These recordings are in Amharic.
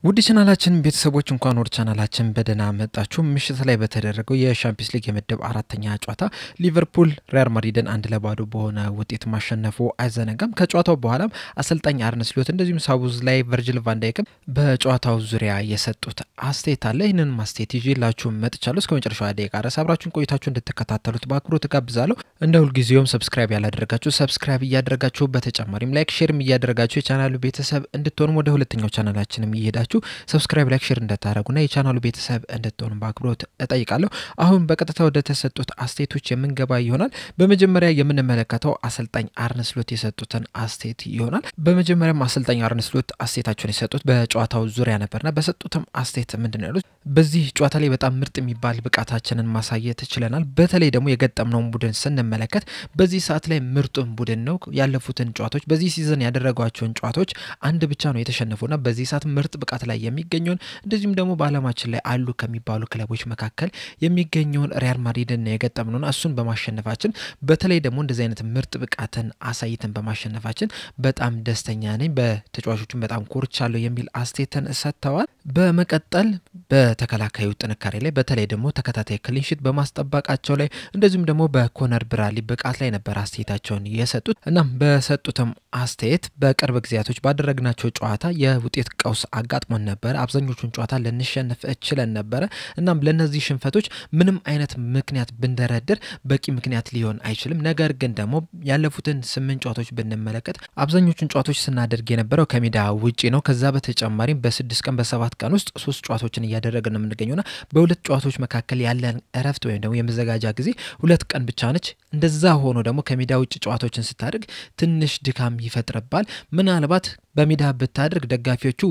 ውድ ቻናላችን ቤተሰቦች እንኳን ወደ ቻናላችን በደህና መጣችሁ። ምሽት ላይ በተደረገው የሻምፒዮንስ ሊግ የምድብ አራተኛ ጨዋታ ሊቨርፑል ሪያል ማድሪድን 1-0 በሆነ ውጤት ማሸነፉ አይዘነጋም። ከጨዋታው በኋላም አሰልጣኝ አርነ ስሎት እንደዚሁም ሳውዝ ላይ ቨርጂል ቫን ዳይክ በጨዋታው ዙሪያ የሰጡት አስተያየት አለ። ይህንን አስተያየት ይዤላችሁ መጥቻለሁ። እስከ መጨረሻው ደቂቃ ድረስ አብራችሁን ቆይታችሁ እንድትከታተሉት በአክብሮት ጋብዛለሁ። እንደ ሁልጊዜውም ሰብስክራይብ ያላደረጋችሁ ሰብስክራይብ እያደረጋችሁ በተጨማሪም ላይክ ሼርም እያደረጋችሁ የቻናሉ ቤተሰብ እንድትሆኑ ወደ ሁለተኛው ቻናላችንም ይሄዳችሁ ሰብስክራይብ ላይክ ሼር እንድታደርጉና የቻናሉ ቤተሰብ እንድትሆኑ በአክብሮት እጠይቃለሁ። አሁን በቀጥታ ወደ ተሰጡት አስተያየቶች የምንገባ ይሆናል። በመጀመሪያ የምንመለከተው አሰልጣኝ አርነ ስሎት የሰጡትን አስተያየት ይሆናል። በመጀመሪያም አሰልጣኝ አርነ ስሎት አስተያየታቸውን የሰጡት በጨዋታው ዙሪያ ነበርና በሰጡትም አስተያየት ምንድነው ያሉት? በዚህ ጨዋታ ላይ በጣም ምርጥ የሚባል ብቃታችንን ማሳየት ችለናል። በተለይ ደግሞ የገጠምነውን ቡድን ስንመለከት በዚህ ሰዓት ላይ ምርጡን ቡድን ነው። ያለፉትን ጨዋታዎች በዚህ ሲዝን ያደረጓቸውን ጨዋታዎች አንድ ብቻ ነው የተሸነፉና በዚህ ሰዓት ምርጥ ብቃት ላይ የሚገኘውን እንደዚሁም ደግሞ በዓለማችን ላይ አሉ ከሚባሉ ክለቦች መካከል የሚገኘውን ሪያል ማድሪድን የገጠምነውና እሱን በማሸነፋችን በተለይ ደግሞ እንደዚህ አይነት ምርጥ ብቃትን አሳይተን በማሸነፋችን በጣም ደስተኛ ነኝ። በተጫዋቾቹም በጣም ኮርቻለሁ የሚል አስተያየትን ሰጥተዋል። በመቀጠል በተከላካዩ ጥንካሬ ላይ በተለይ ደግሞ ተከታታይ ክሊንሺት በማስጠበቃቸው ላይ እንደዚሁም ደግሞ በኮነር ብራድሊ ብቃት ላይ ነበር አስተያየታቸውን የሰጡት። እናም በሰጡትም አስተያየት በቅርብ ጊዜያቶች ባደረግናቸው ጨዋታ የውጤት ቀውስ አጋጥሞን ነበር። አብዛኞቹን ጨዋታ ልንሸነፍ እችለን ነበር። እናም ለነዚህ ሽንፈቶች ምንም አይነት ምክንያት ብንደረድር በቂ ምክንያት ሊሆን አይችልም። ነገር ግን ደግሞ ያለፉትን 8 ጨዋታዎች ብንመለከት አብዛኞቹን ጨዋታዎች ስናደርግ የነበረው ከሜዳ ውጪ ነው። ከዛ በተጨማሪም በ6 ቀን በ7 ቀን ውስጥ 3 ጨዋታዎችን እያደረግን ነው የምንገኘውና በሁለት ጨዋታዎች መካከል ያለን እረፍት ወይም ደግሞ የመዘጋጃ ጊዜ 2 ቀን ብቻ ነች። እንደዛ ሆኖ ደግሞ ከሜዳ ውጪ ጨዋታዎችን ስታደርግ ትንሽ ድካም ይፈጥርባል። ምናልባት በሜዳ ብታደርግ ደጋፊዎቹ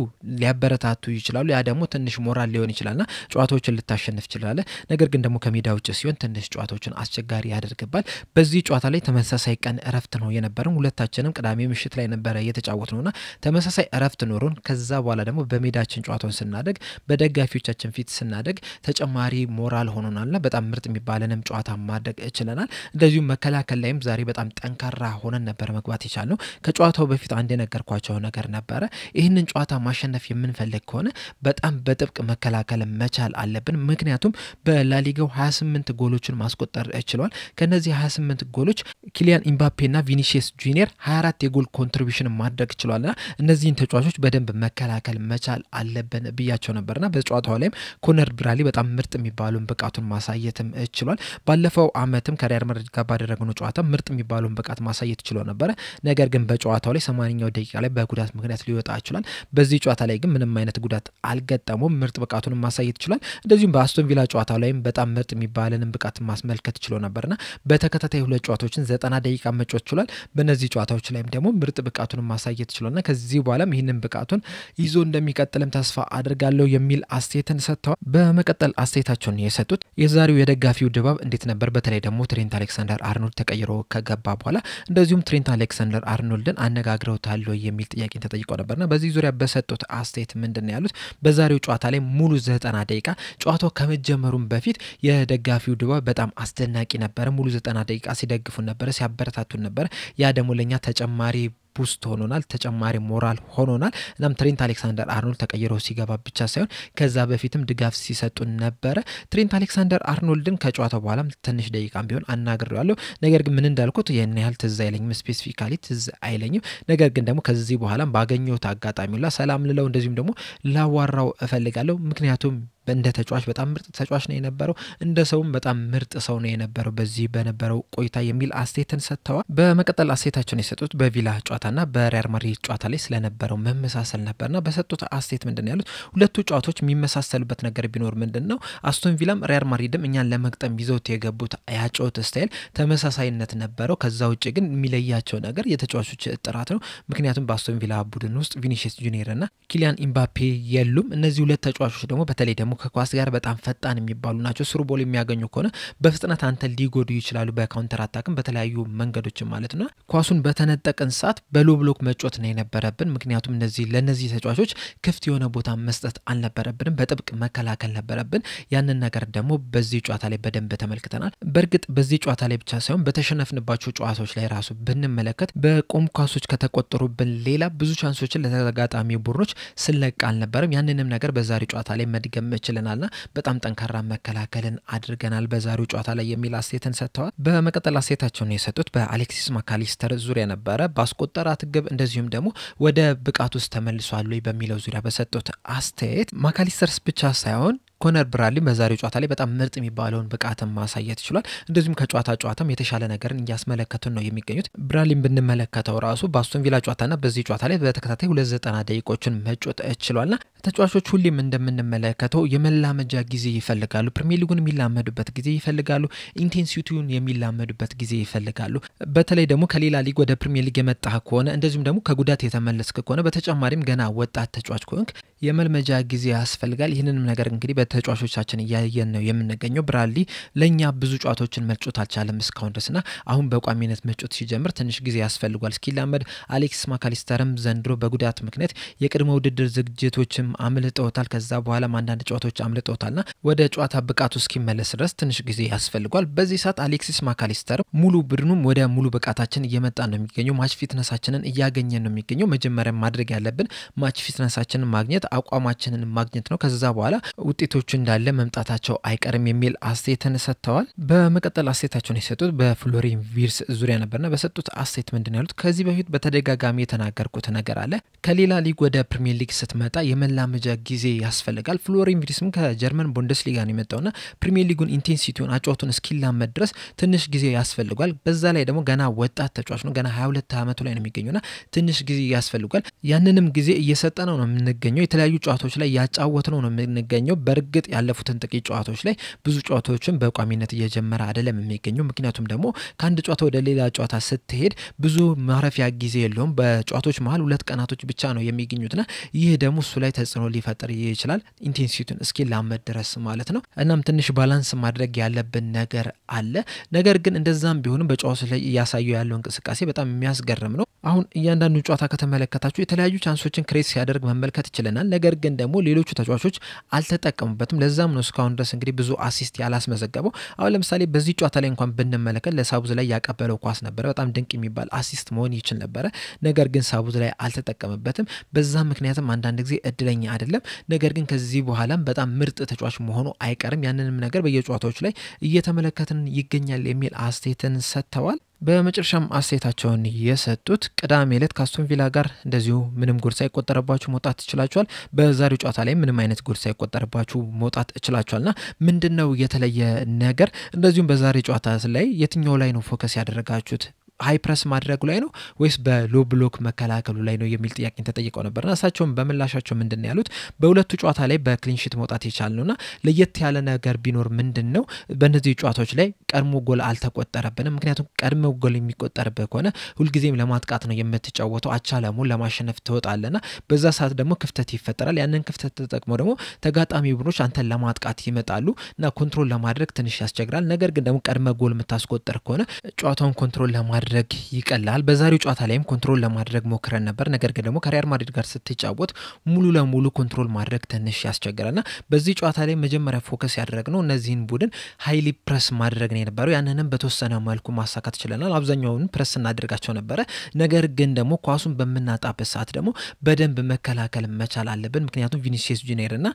ሊያበረታቱ ይችላሉ። ያ ደግሞ ትንሽ ሞራል ሊሆን ይችላልና ጨዋታዎችን ልታሸንፍ ይችላል። ነገር ግን ደግሞ ከሜዳ ውጪ ሲሆን ትንሽ ጨዋታዎችን አስቸጋሪ ያደርጋል። በዚህ ጨዋታ ላይ ተመሳሳይ ቀን እረፍት ነው የነበረን። ሁለታችንም ቅዳሜ ምሽት ላይ ነበር የተጫወትነውና ተመሳሳይ እረፍት ኖሮን ከዛ በኋላ ደግሞ በሜዳችን ጨዋታውን ስናደርግ በደጋፊዎቻችን ፊት ስናደርግ ተጨማሪ ሞራል ሆኖናልና በጣም ምርጥ የሚባለንም ጨዋታ ማድረግ እችለናል። እንደዚሁም መከላከል ላይም ዛሬ በጣም ጠንካራ ሆነን ነበር መግባት የቻልነው። ከጨዋታው በፊት አንድ የነገርኳቸው ነገር ነበረ። ይህንን ጨዋታ ማሸነፍ የምንፈልግ ከሆነ በጣም በጥብቅ መከላከል መቻል አለብን። ምክንያቱም በላሊጋው 28 ጎሎችን ማስቆጠር ችሏል። ከነዚህ 28 ጎሎች ኪሊያን ኢምባፔና ቪኒሲየስ ጁኒየር 24 የጎል ኮንትሪቢዩሽን ማድረግ ችሏልና እነዚህን ተጫዋቾች በደንብ መከላከል መቻል አለብን ብያቸው ነበርና በጨዋታው ላይም ኮነር ብራድሊ በጣም ምርጥ የሚባሉን ብቃቱን ማሳየትም ችሏል። ባለፈው አመትም ከሪያል ማድሪድ ጋር ባደረግነው ጨዋታ ምርጥ የሚባሉን ብቃት ማሳየት ችሎ ነበር። ነገር ግን በጨዋታው ላይ 80ኛው ደቂቃ ላይ በጉዳት ምክንያት ሊወጣ ይችላል። በዚህ ጨዋታ ላይ ግን ምንም አይነት ጉዳት አልገጠመውም። ምርጥ ብቃቱን ማሳየት ይችላል። እንደዚሁም በአስቶን ቪላ ጨዋታ ላይም በጣም ምርጥ የሚባልን ብቃት ማስመልከት ችሎ ነበርና በተከታታይ 2 ጨዋታዎችን 90 ደቂቃ መጫወት ችሏል። በእነዚህ ጨዋታዎች ላይም ደግሞ ምርጥ ብቃቱን ማሳየት ችሏልና ከዚህ በኋላም ይህንን ብቃቱን ይዞ እንደሚቀጥልም ተስፋ አድርጋለሁ የሚል አስተያየትን ሰጥተዋል። በመቀጠል አስተያየታቸውን የሰጡት የዛሬው የደጋፊው ድባብ እንዴት ነበር? በተለይ ደግሞ ትሬንት አሌክሳንደር አርኖልድ ተቀይሮ ከገባ በኋላ እንደዚሁም ትሬንት አሌክሳንደር አርኖልድን አነጋግረውታል የሚል ጥያቄ ተጠይቀው ነበርና በዚህ ዙሪያ በሰጡት አስተያየት ምንድነው ያሉት? በዛሬው ጨዋታ ላይ ሙሉ 90 ደቂቃ ጨዋታው ከመጀመሩም በፊት የደጋፊው ድባብ በጣም አስደናቂ ነበር። ሙሉ 90 ደቂቃ ሲደግፉን ነበር፣ ሲያበረታቱን ነበር። ያ ደግሞ ለኛ ተጨማሪ ቡስት ሆኖናል፣ ተጨማሪ ሞራል ሆኖናል። እናም ትሬንት አሌክሳንደር አርኖልድ ተቀይሮ ሲገባ ብቻ ሳይሆን ከዛ በፊትም ድጋፍ ሲሰጡን ነበር። ትሬንት አሌክሳንደር አርኖልድን ከጨዋታው በኋላም ትንሽ ደቂቃም ቢሆን አናግሬዋለሁ። ነገር ግን ምን እንዳልኩት የኔ ያህል ትዝ አይለኝም፣ ስፔሲፊካሊ ትዝ አይለኝም። ነገር ግን ደግሞ ከዚህ በኋላም ባገኘሁት አጋጣሚ ሁላ ሰላም ልለው እንደዚሁም ደግሞ ላዋራው እፈልጋለሁ። ምክንያቱም እንደ ተጫዋች በጣም ምርጥ ተጫዋች ነው የነበረው፣ እንደ ሰውም በጣም ምርጥ ሰው ነው የነበረው በዚህ በነበረው ቆይታ የሚል አስተያየትን ሰጥተዋል። በመቀጠል አስተያየታቸውን የሰጡት በቪላ ጨዋታና በሪያል ማድሪድ ጨዋታ ላይ ስለነበረው መመሳሰል ነበርና በሰጡት አስተያየት ምንድነው ያሉት? ሁለቱ ጨዋታዎች የሚመሳሰሉበት ነገር ቢኖር ምንድነው አስቶን ቪላም ሪያል ማድሪድም እኛን ለመግጠም ይዘውት የገቡት ያጨዋታ ስታይል ተመሳሳይነት ነበረው። ከዛ ውጪ ግን የሚለያቸው ነገር የተጫዋቾች ጥራት ነው። ምክንያቱም በአስቶን ቪላ ቡድን ውስጥ ቪኒሲየስ ጁኒየርና ኪሊያን ኢምባፔ የሉም። እነዚህ ሁለት ተጫዋቾች ደግሞ በተለይ ደግሞ ከኳስ ጋር በጣም ፈጣን የሚባሉ ናቸው ስሩ ቦል የሚያገኙ ከሆነ በፍጥነት አንተ ሊጎዱ ይችላሉ በካውንተር አታክም በተለያዩ መንገዶች ማለት ነው ኳሱን በተነጠቀን ሰዓት በሎ ብሎክ መጮት ነው የነበረብን ምክንያቱም ለነዚህ ተጫዋቾች ክፍት የሆነ ቦታ መስጠት አልነበረብንም በጥብቅ መከላከል ነበረብን ያንን ነገር ደግሞ በዚህ ጨዋታ ላይ በደንብ ተመልክተናል በርግጥ በዚህ ጨዋታ ላይ ብቻ ሳይሆን በተሸነፍንባቸው ጨዋታዎች ላይ ራሱ ብንመለከት በቆም ኳሶች ከተቆጠሩብን ሌላ ብዙ ቻንሶችን ለተጋጣሚ ቡድኖች ስለቅ አልነበረም ያንንም ነገር በዛሬ ጨዋታ ላይ መድገም ችለናልና በጣም ጠንካራ መከላከልን አድርገናል በዛሬው ጨዋታ ላይ የሚል አስተያየትን ሰጥተዋል በመቀጠል አስተያየታቸውን የሰጡት በአሌክሲስ ማካሊስተር ዙሪያ ነበረ ባስቆጠራት ግብ እንደዚሁም ደግሞ ወደ ብቃት ውስጥ ተመልሷል በሚለው ዙሪያ በሰጡት አስተያየት ማካሊስተርስ ብቻ ሳይሆን ኮነር ብራድሊ በዛሬው ጨዋታ ላይ በጣም ምርጥ የሚባለውን ብቃትን ማሳየት ይችላል እንደዚሁም ከጨዋታም የተሻለ ነገርን ያስመለከቱን ነው የሚገኙት ብራድሊን ብንመለከተው ራሱ በአስቶን ቪላ ጨዋታና በዚህ ጨዋታ ላይ በተከታታይ 290 ደቂቃዎችን መጫወት ይችላልና ተጫዋቾች ሁሌም እንደምንመለከተው የመላመጃ ጊዜ ይፈልጋሉ ፕሪሚየር ሊጉን የሚላመዱበት ጊዜ ይፈልጋሉ ኢንቴንሲቲውን የሚላመዱበት ጊዜ ይፈልጋሉ በተለይ ደግሞ ከሌላ ሊግ ወደ ፕሪሚየር ሊግ የመጣ ከሆነ እንደዚሁም ደግሞ ከጉዳት የተመለስክ ከሆነ በተጨማሪም ገና ወጣት ተጫዋች ከሆንክ የመልመጃ ጊዜ ያስፈልጋል ይሄንንም ነገር እንግዲህ በተጫዋቾቻችን ያያየን ነው የምንገኘው ብራድሊ ለኛ ብዙ ጨዋታዎችን መጫወት አልቻለም እስካሁን ድረስና አሁን በቋሚነት መጫወት ሲጀምር ትንሽ ጊዜ ያስፈልጋል እስኪላመድ አሌክስ ማካሊስተርም ዘንድሮ በጉዳት ምክንያት የቅድመ ውድድር ዝግጅቶችም አምልጠውታል ከዛ በኋላ አንዳንድ ጨዋታዎች አምልጠውታልና ወደ ጨዋታ ብቃቱ እስኪመለስ ድረስ ትንሽ ጊዜ ያስፈልጋል በዚህ ሰዓት አሌክሲስ ማካሊስተር ሙሉ ቡድኑም ወደ ሙሉ ብቃታችን እየመጣ ነው የሚገኘው ማች ፊትነሳችንን እያገኘን ነው የሚገኘው መጀመሪያ ማድረግ ያለብን ማች ፊትነሳችንን ማግኘት አቋማችንን ማግኘት ነው ከዛ በኋላ ውጤቶቹ እንዳለ መምጣታቸው አይቀርም የሚል አስተያየትን ሰጥተዋል በመቀጠል አስተያየታቸውን የሰጡት በፍሎሪን ቪርስ ዙሪያ ነበርና በሰጡት አስተያየት ምንድነው ያሉት ከዚህ በፊት በተደጋጋሚ የተናገርኩት ነገር አለ ከሌላ ሊግ ወደ ፕሪሚየር ሊግ ስትመጣ የመላመጃ ጊዜ ያስፈልጋል ፍሎሪን ቪርስም ከጀርመን ቡንደስሊጋ ነው የመጣውና ፕሪሚየር ሊጉን ኢንቴንሲቲውን አጫወቱን እስኪላመድ ድረስ ትንሽ ጊዜ ያስፈልጋል በዛ ላይ ደግሞ ገና ወጣት ተጫዋች ነው ገና 22 ዓመቱ ላይ ነው የሚገኘውና ትንሽ ጊዜ ያስፈልጋል ያንንም ጊዜ እየሰጠነው ነው የምንገኘው የተለያዩ ጨዋታዎች ላይ ያጫወትነው ነው የምንገኘው በርግጥ ያለፉትን ጥቂት ጨዋታዎች ላይ ብዙ ጨዋታዎችን በቋሚነት እየጀመረ አይደለም የሚገኘው ምክንያቱም ደግሞ ከአንድ ጨዋታ ወደ ሌላ ጨዋታ ስትሄድ ብዙ ማረፊያ ጊዜ የለውም በጨዋታዎች መሃል 2 ቀናቶች ብቻ ነው የሚገኙትና ይህ ደግሞ እሱ ላይ ተጽዕኖ ሊፈጥር ይችላል ኢንቴንሲቲውን እስኪላመድ ድረስ ማለት ነው እናም ትንሽ ባላንስ ማድረግ ያለብን ነገር አለ ነገር ግን እንደዛም ቢሆንም በጨዋታዎች ላይ ያሳየው ያለው እንቅስቃሴ በጣም የሚያስገርም ነው አሁን እያንዳንዱ ጨዋታ ከተመለከታችሁ የተለያዩ ቻንሶችን ክሬት ሲያደርግ መመልከት ይችላል ነገር ግን ደግሞ ሌሎቹ ተጫዋቾች አልተጠቀሙበትም ለዛም ነው እስካሁን ድረስ እንግዲህ ብዙ አሲስት ያላስመዘገበው አሁን ለምሳሌ በዚህ ጨዋታ ላይ እንኳን ብንመለከት ለሳቡዝ ላይ ያቀበለው ኳስ ነበር በጣም ድንቅ የሚባል አሲስት መሆን ይችል ነበር ነገር ግን ሳቡዝ ላይ አልተጠቀመበትም በዛ ምክንያቱም አንዳንድ ጊዜ እድለኛ አይደለም ነገር ግን ከዚህ በኋላም በጣም ምርጥ ተጫዋች መሆኑ አይቀርም ያንንም ነገር በየጨዋታዎች ላይ እየተመለከትን ይገኛል የሚል አስተያየትን ሰጥተዋል በመጨረሻም አስተያየታቸውን የሰጡት ቅዳሜ ዕለት ከአስቶን ቪላ ጋር እንደዚሁ ምንም ጎል ሳይቆጠርባችሁ መውጣት ትችላችኋል በዛሬው ጨዋታ ላይ ምንም አይነት ጎል ሳይቆጠርባችሁ መውጣት ትችላችኋልና ምንድነው የተለየ ነገር እንደዚሁም በዛሬ ጨዋታ ላይ የትኛው ላይ ነው ፎከስ ያደረጋችሁት ሃይ ፕረስ ማድረጉ ላይ ነው ወይስ በሎ ብሎክ መከላከሉ ላይ ነው የሚል ጥያቄን ተጠይቀው ነበርና እሳቸውም በመላሻቸው ምንድነው ያሉት በሁለቱ ጨዋታ ላይ በክሊንሺት መውጣት ይቻልነውና ለየት ያለ ነገር ቢኖር ምንድነው በእነዚህ ጨዋታዎች ላይ ቀድሞ ጎል አልተቆጠረብንም ምክንያቱም ቀድሞ ጎል የሚቆጠርበት ከሆነ ሁሉ ጊዜም ለማጥቃት ነው የምትጫወተው አቻለሙ ለማሸነፍ ትወጣለና በዛ ሰዓት ደግሞ ክፍተት ይፈጠራል ያንን ክፍተት ተጠቅመው ደግሞ ተጋጣሚ ቡድኖች አንተን ለማጥቃት ይመጣሉና ኮንትሮል ለማድረግ ትንሽ ያስቸግራል ነገር ግን ደግሞ ቀድሞ ጎል የምታስቆጥር ከሆነ ጨዋታውን ኮንትሮል ለማድረግ ይቀላል በዛሬው ጨዋታ ላይም ኮንትሮል ለማድረግ ሞክረን ነበር ነገር ግን ደግሞ ከሪያል ማድሪድ ጋር ስትጫወት ሙሉ ለሙሉ ኮንትሮል ማድረግ ትንሽ ያስቸግራልና በዚህ ጨዋታ ላይ መጀመሪያ ፎከስ ያደረግነው እነዚህን ቡድን ሃይሊ ፕረስ ማድረግ ነው የነበረው ያንንም በተወሰነ መልኩ ማሳካት ችለናል አብዛኛውን ፕረስ እናደርጋቸው ነበር ነገር ግን ደግሞ ኳሱን በመናጣበት ሰዓት ደግሞ በደንብ መከላከል መቻል አለብን ምክንያቱም ቪኒሲየስ ጁኒየርና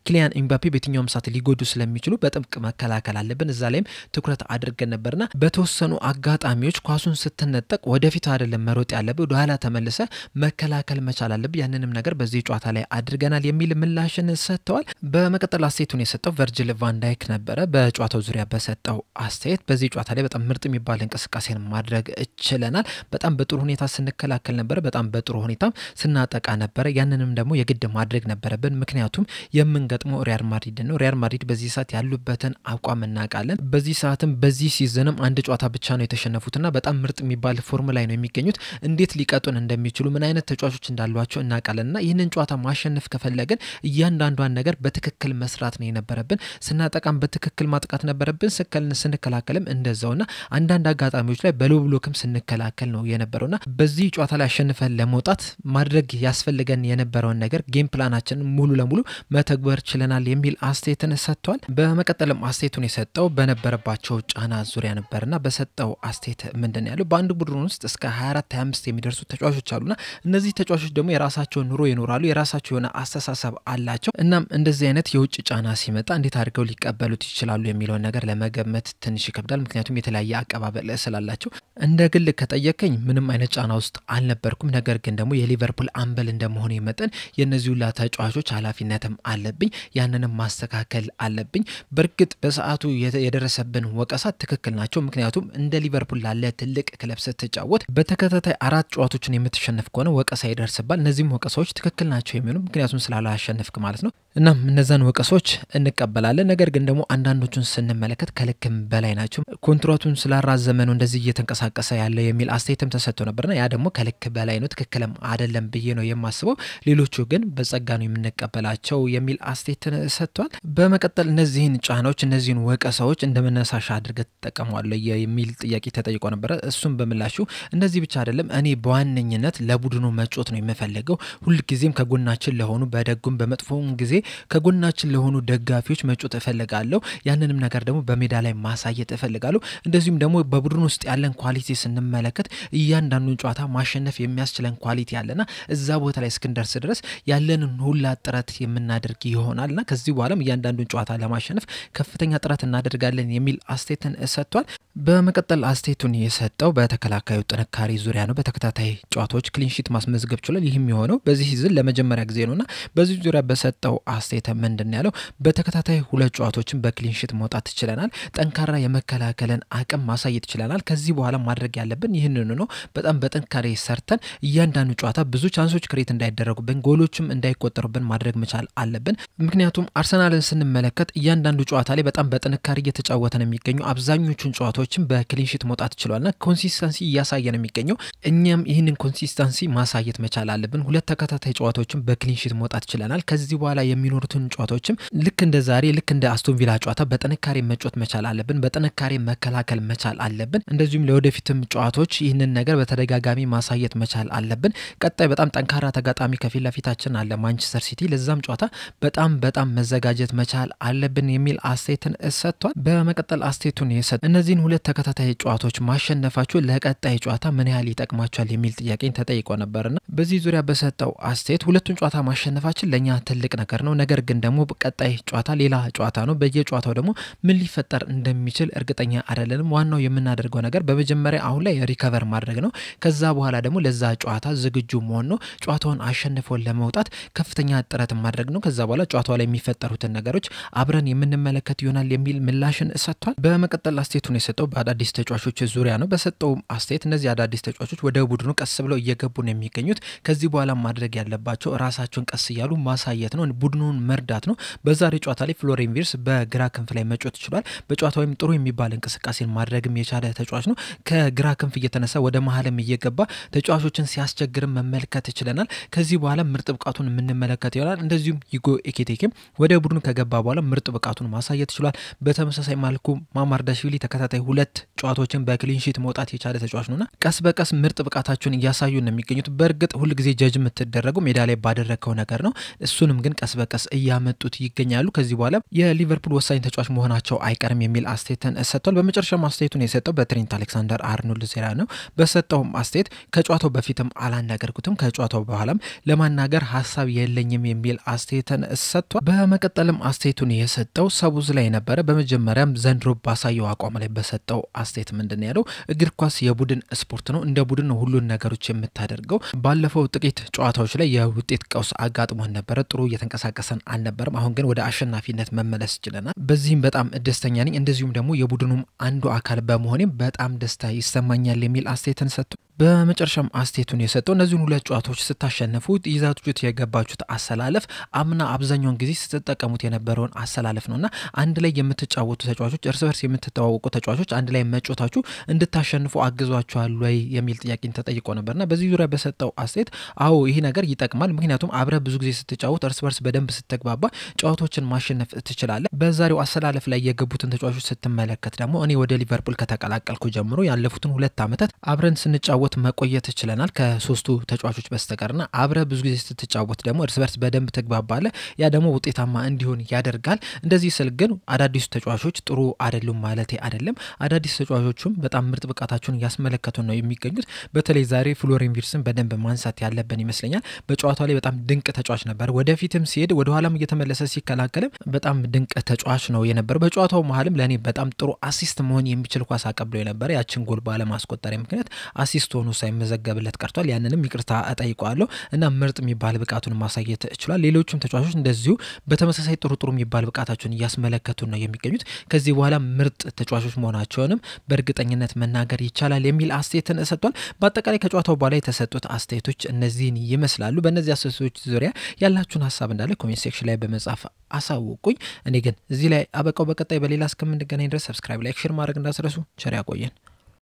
ኪሊያን ኤምባፔ በየትኛውም ሰዓት ሊጎዱ ስለሚችሉ በጥብቅ መከላከል አለብን እዛ ላይም ትኩረት አድርገን ነበርና በተወሰኑ አጋጣሚዎች ኳሱን ስትነጠቅ ወደፊት አይደለም መሮጥ ያለበት ወደ ኋላ ተመልሰ መከላከል መቻል አለብን ያንንም ነገር በዚህ ጨዋታ ላይ አድርገናል የሚል ምላሽን ሰጥተዋል በመቀጠል አስተያየቱን የሰጠው ቨርጂል ቫን ዳይክ ነበር በጨዋታው ዙሪያ በሰጠው አስተያየት በዚህ ጨዋታ ላይ በጣም ምርጥ የሚባል እንቅስቃሴን ማድረግ እችለናል በጣም በጥሩ ሁኔታ ስንከላከል ነበር በጣም በጥሩ ሁኔታ ስናጠቃ ነበር ያንንም ደግሞ የግድ ማድረግ ነበረብን ምክንያቱም የምንገጥመው ሪያል ማድሪድ ነው ሪያል ማድሪድ በዚህ ሰዓት ያሉበትን አቋም እናውቃለን በዚህ ሰዓትም በዚህ ሲዝንም አንድ ጨዋታ ብቻ ነው የተሸነፉትና በጣም ምርጥ ምርጥ የሚባል ፎርም ላይ ነው የሚገኙት እንዴት ሊቀጡን እንደሚችሉ ምን አይነት ተጫዋቾች እንዳሏቸው እናውቃለንና ይህንን ጨዋታ ማሸነፍ ከፈለግን እያንዳንዷን ነገር በትክክል መስራት ነው የነበረብን ስናጠቃም በትክክል ማጥቃት ነበረብን ስንከላከልም እንደዛውና አንዳንድ አጋጣሚዎች ላይ በሎው ብሎክም ስንከላከል ነው የነበረውና በዚህ ጨዋታ ላይ አሸንፈን ለመውጣት ማድረግ ያስፈልገን የነበረውን ነገር ጌም ፕላናችን ሙሉ ለሙሉ መተግበር ችለናል የሚል አስተያየትን ሰጥቷል በመቀጠልም አስተያየቱን የሰጠው በነበረባቸው ጫና ዙሪያ ነበርና በሰጠው አስተያየት ምንድነው ያለው በአንድ ቡድን ውስጥ እስከ 24 25 የሚደርሱ ተጫዋቾች አሉና እነዚህ ተጫዋቾች ደግሞ የራሳቸው ኑሮ ይኖራሉ የራሳቸው የሆነ አስተሳሰብ አላቸው እናም እንደዚህ አይነት የውጭ ጫና ሲመጣ እንዴት አድርገው ሊቀበሉት ይችላሉ የሚለው ነገር ለመገመት ትንሽ ይከብዳል ምክንያቱም የተለያየ አቀባበል ስላላቸው እንደ ግል ከጠየቀኝ ምንም አይነት ጫና ውስጥ አልነበርኩም ነገር ግን ደግሞ የሊቨርፑል አምበል እንደመሆኑ ይመጣን የነዚሁ ተጫዋቾች ኃላፊነትም አለብኝ ያንንም ማስተካከል አለብኝ በርግጥ በሰዓቱ የደረሰብን ወቀሳት ትክክል ናቸው ምክንያቱም እንደ ሊቨርፑል ላለ ትልቅ ክለብ ስትጫወት በተከታታይ 4 ጨዋታዎችን የምትሸነፍ ከሆነ ወቀሳ ይደርስባል እነዚህም ወቀሳዎች ትክክል ናቸው የሚሆኑ ምክንያቱም ስላላሸነፍክ ማለት ነው እና እነዛን ወቀሳዎች እንቀበላለን ነገር ግን ደግሞ አንዳንዶቹን ስንመለከት ከልክም በላይ ናቸው ኮንትራቱን ስላራዘመ ነው እንደዚህ እየተንቀሳቀሰ ያለ የሚል አስተያየትም ተሰጥቶ ነበርና ያ ደግሞ ከልክ በላይ ነው ትክክልም አይደለም ብዬ ነው የማስበው ሌሎቹ ግን በጸጋ ነው የምንቀበላቸው የሚል አስተያየት ሰጥቷል በመቀጠል እነዚህን ጫናዎች እነዚህን ወቀሳዎች እንደመነሳሻ አድርገህ ተጠቀመዋለህ የሚል ጥያቄ ተጠይቆ ነበር እሱም በምላሹ እንደዚህ ብቻ አይደለም እኔ በዋነኝነት ለቡድኑ መጫወት ነው የምፈልገው ሁሉ ጊዜም ከጎናችን ለሆኑ በደጉም በመጥፎም ጊዜ ከጎናችን ለሆኑ ደጋፊዎች መጫወት እፈልጋለሁ ያንንም ነገር ደግሞ በሜዳ ላይ ማሳየት እፈልጋለሁ እንደዚሁም ደግሞ በቡድኑ ውስጥ ያለን ኳሊቲ ስንመለከት እያንዳንዱን ጨዋታ ማሸነፍ የሚያስችለን ኳሊቲ ያለና እዛ ቦታ ላይ እስክንደርስ ድረስ ያለንን ሁላ ጥረት የምናደርግ ይሆናልና ከዚህ በኋላም እያንዳንዱን ጨዋታ ለማሸነፍ ከፍተኛ ጥረት እናደርጋለን የሚል አስተያየትን ሰጥቷል በመቀጠል አስተያየቱን የሰጠው በተከላካዩ ጥንካሬ ዙሪያ ነው በተከታታይ ጨዋታዎች ክሊን ሺት ማስመዝገብ ችሏል ይህም የሆነው በዚህ ሲዝን ለመጀመሪያ ጊዜ ነውና በዚህ ዙሪያ በሰጠው አስተያየት ምንድነው ያለው በተከታታይ 2 ጨዋታዎችን በክሊን ሺት መውጣት ይችላል ጠንካራ የመከላከልን አቅም ማሳየት ይችላል ከዚህ በኋላ ማድረግ ያለብን ይህንን ነው በጣም በጥንካሬ ሰርተን እያንዳንዱ ጨዋታ ብዙ ቻንሶች ክሬት እንዳይደረጉብን ጎሎችም እንዳይቆጠሩብን ማድረግ መቻል አለብን ምክንያቱም አርሰናልን ስንመለከት እያንዳንዱ ጨዋታ ላይ በጣም በጥንካሬ እየተጫወተ ነው የሚገኘው አብዛኞቹን ጨዋታዎችን በክሊን ሺት መውጣት ይችላልና ኮንሲስተንሲ እያሳየ ነው የሚገኘው እኛም ይህንን ኮንሲስተንሲ ማሳየት መቻል አለብን 2 ተከታታይ ጨዋታዎችን በክሊን ሺት መውጣት ይችላል ከዚህ በኋላ የሚኖሩትን ጨዋታዎችም ልክ እንደ ዛሬ ልክ እንደ አስቶን ቪላ ጨዋታ በጥንካሬ መጫወት መቻል አለብን በጥንካሬ መከላከል መቻል አለብን እንደዚሁም ለወደፊትም ጨዋታዎች ይህንን ነገር በተደጋጋሚ ማሳየት መቻል አለብን ቀጣይ በጣም ጠንካራ ተጋጣሚ ከፊት ለፊታችን አለ ማንቸስተር ሲቲ ለዛም ጨዋታ በጣም መዘጋጀት መቻል አለብን የሚል አስተያየትን ሰጥቷል በመቀጠል አስተያየቱን የሰጠ እነዚህን 2 ተከታታይ ጨዋታዎች ማሸነፋቸው ለቀጣይ ጨዋታ ምን ያህል ይጠቅማቸዋል የሚል ጥያቄን ተጠይቆ ነበርና በዚህ ዙሪያ በሰጠው አስተያየት ሁለቱን ጨዋታ ማሸነፋችን ለኛ ትልቅ ነገር ነው ነገር ግን ደግሞ ቀጣይ ጨዋታ ሌላ ጨዋታ ነው በየጨዋታው ደግሞ ምን ሊፈጠር እንደሚችል እርግጠኛ አይደለንም ዋናው የምናደርገው ነገር በመጀመሪያ አሁን ላይ ሪከቨር ማድረግ ነው ከዛ በኋላ ደግሞ ለዛ ጨዋታ ዝግጁ መሆን ነው ጨዋታውን አሸንፎ ለመውጣት ከፍተኛ ጥረት ማድረግ ነው ከዛ በኋላ ጨዋታው ላይ የሚፈጠሩትን ነገሮች አብረን የምንመለከት ይሆናል የሚል ምላሽን ሰጥቷል በመቀጠል አስተያየቱን የሰጠው በአዳዲስ ተጫዋቾች ዙሪያ ነው በሰጠው አስተያየት እነዚህ አዳዲስ ተጫዋቾች ወደ ቡድኑ ቀስ ብለው እየገቡ ነው የሚገኙት ከዚህ በኋላ ማድረግ ያለባቸው ራሳቸውን ቀስ እያሉ ማሳየት ነው ቡድኑን መርዳት ነው በዛሬ ጨዋታ ላይ ፍሎሪያን ቪርትዝ በግራ ክንፍ ላይ መጫወት ይችላል በጨዋታውም ጥሩ የሚባል እንቅስቃሴን ማድረግም የቻለ ተጫዋች ነው ከግራ ክንፍ እየተነሳ ወደ መሃልም እየገባ ተጫዋቾችን ሲያስቸግርም መመልከት ይችላል ከዚህ በኋላ ምርጥ ብቃቱን የምንመለከት ይሆናል እንደዚሁም ይጎ ኤኬቴኬም ወደ ቡድኑ ከገባ በኋላ ምርጥ ብቃቱን ማሳየት ይችላል በተመሳሳይ መልኩ ማማርዳሽቪሊ ተከታታይ 2 ጨዋታዎችን በክሊን ሺት መውጣት የቻለ ተጫዋች ነውና ቀስ በቀስ ምርጥ ብቃታቸውን እያሳዩ ነው የሚገኙት በርግጥ ሁሉ ጊዜ ጀጅ የምትደረገው ሜዳ ላይ ባደረከው ነገር ነው እሱንም ግን ቀስ በቀስ እያመጡት ይገኛሉ ከዚህ በኋላ የሊቨርፑል ወሳኝ ተጫዋች መሆናቸው አይቀርም የሚል አስተያየትን ሰጥቷል በመጨረሻም አስተያየቱን የሰጠው በትሬንት አሌክሳንደር አርኖልድ ዙሪያ ነው በሰጠው አስተያየት ከጨዋታው በፊትም አላናገርኩትም ከጨዋታው በኋላም ለማናገር ሐሳብ የለኝም የሚል አስተያየትን ሰጥቷል በመቀጠልም አስተያየቱን የሰጠው ሰቡዝ ላይ ነበር በመጀመሪያም ዘንድሮ ባሳየው አቋም ላይ በሰጠው አስተያየት ምንድነው ያለው እግር ኳስ የቡድን ስፖርት ነው እንደ ቡድን ነው ሁሉን ነገሮች የምታደርገው ባለፈው ጥቂት ጨዋታዎች ላይ የውጤት ቀውስ አጋጥሞን ነበር ጥሩ እየተንቀሳቀሰን አልነበረም አሁን ግን ወደ አሸናፊነት መመለስ ይችላልና በዚህም በጣም ደስተኛ ነኝ እንደዚሁም ደግሞ የቡድኑም አንዱ አካል በመሆኔም በጣም ደስታ ይሰማኛል የሚል አስተያየትን ሰጥቷል በመጨረሻም አስቴቱን የሰጠው እነዚህን ሁለት ጨዋታዎች ስታሸነፉት ይዛችሁት የገባችሁት አሰላለፍ አምና አብዛኛውን ጊዜ ስትጠቀሙት የነበረውን አሰላለፍ ነውና አንድ ላይ የምትጫወቱ ተጫዋቾች እርስ በርስ የምትተዋወቁ ተጫዋቾች አንድ ላይ መጫወታችሁ እንድታሸንፉ አግዟችኋል ወይ የሚል ጥያቄን ተጠይቆ ነበርና በዚህ ዙሪያ በሰጠው አስቴት አዎ ይሄ ነገር ይጠቅማል ምክንያቱም አብረ ብዙ ጊዜ ስትጫወት እርስ በርስ በደንብ ስትግባባ ጨዋታዎችን ማሸነፍ ትችላለህ በዛሬው አሰላለፍ ላይ የገቡትን ተጫዋቾች ስትመለከት ደግሞ እኔ ወደ ሊቨርፑል ከተቀላቀልኩ ጀምሮ ያለፉትን 2 ዓመታት አብረን ስንጫወት መቆየት ይችላልናል ከሶስቱ ተጫዋቾች በስተቀርና አብረ ብዙ ጊዜ ስትጫወት ደግሞ እርስ በርስ በደንብ ትግባባለህ ያ ደግሞ ውጤታማ እንዲሆን ያደርጋል እንደዚህ ስል ግን አዳዲስ ተጫዋቾች ጥሩ አይደሉም ማለት አይደለም አዳዲስ ተጫዋቾቹም በጣም ምርጥ ብቃታቸውን ያስመለከቱ ነው የሚገኙት በተለይ ዛሬ ፍሎሪያን ቪርትስን በደንብ ማንሳት ያለብን ይመስለኛል በጨዋታው ላይ በጣም ድንቅ ተጫዋች ነበር ወደፊትም ሲሄድ ወደ ኋላም እየተመለሰ ሲከላከልም በጣም ድንቅ ተጫዋች ነው የነበረው በጨዋታው መሀልም ለኔ በጣም ጥሩ አሲስት መሆን የሚችል ኳስ አቀብሎ የነበረ ያችን ጎል ባለማስቆጠር ምክንያት አሲስት ሆኖ ሳይመዘገብለት ቀርቷል ያንንም ይቅርታ እጠይቀዋለሁ እና ምርጥ የሚባል ብቃቱን ማሳየት ይችላል ሌሎችም ተጫዋቾች እንደዚሁ በተመሳሳይ ጥሩ የሚባል ብቃታቸውን ያስመለከቱ ነው የሚገኙት ከዚህ በኋላ ምርጥ ተጫዋቾች መሆናቸውንም በእርግጠኝነት መናገር ይቻላል የሚል አስተያየትን ሰጥቷል በአጠቃላይ ከጨዋታው በኋላ የተሰጡት አስተያየቶች እነዚህን ይመስላሉ በእነዚህ አስተያየቶች ዙሪያ ያላችሁን ሐሳብ እንዳለ ኮሜንት ሴክሽን ላይ በመጻፍ አሳውቁኝ እኔ ግን እዚህ ላይ አበቃው በቀጣይ በሌላ እስከምንገናኝ ድረስ ሰብስክራይብ ላይክ ሼር ማድረግ እንዳትረሱ ቸር ያቆየን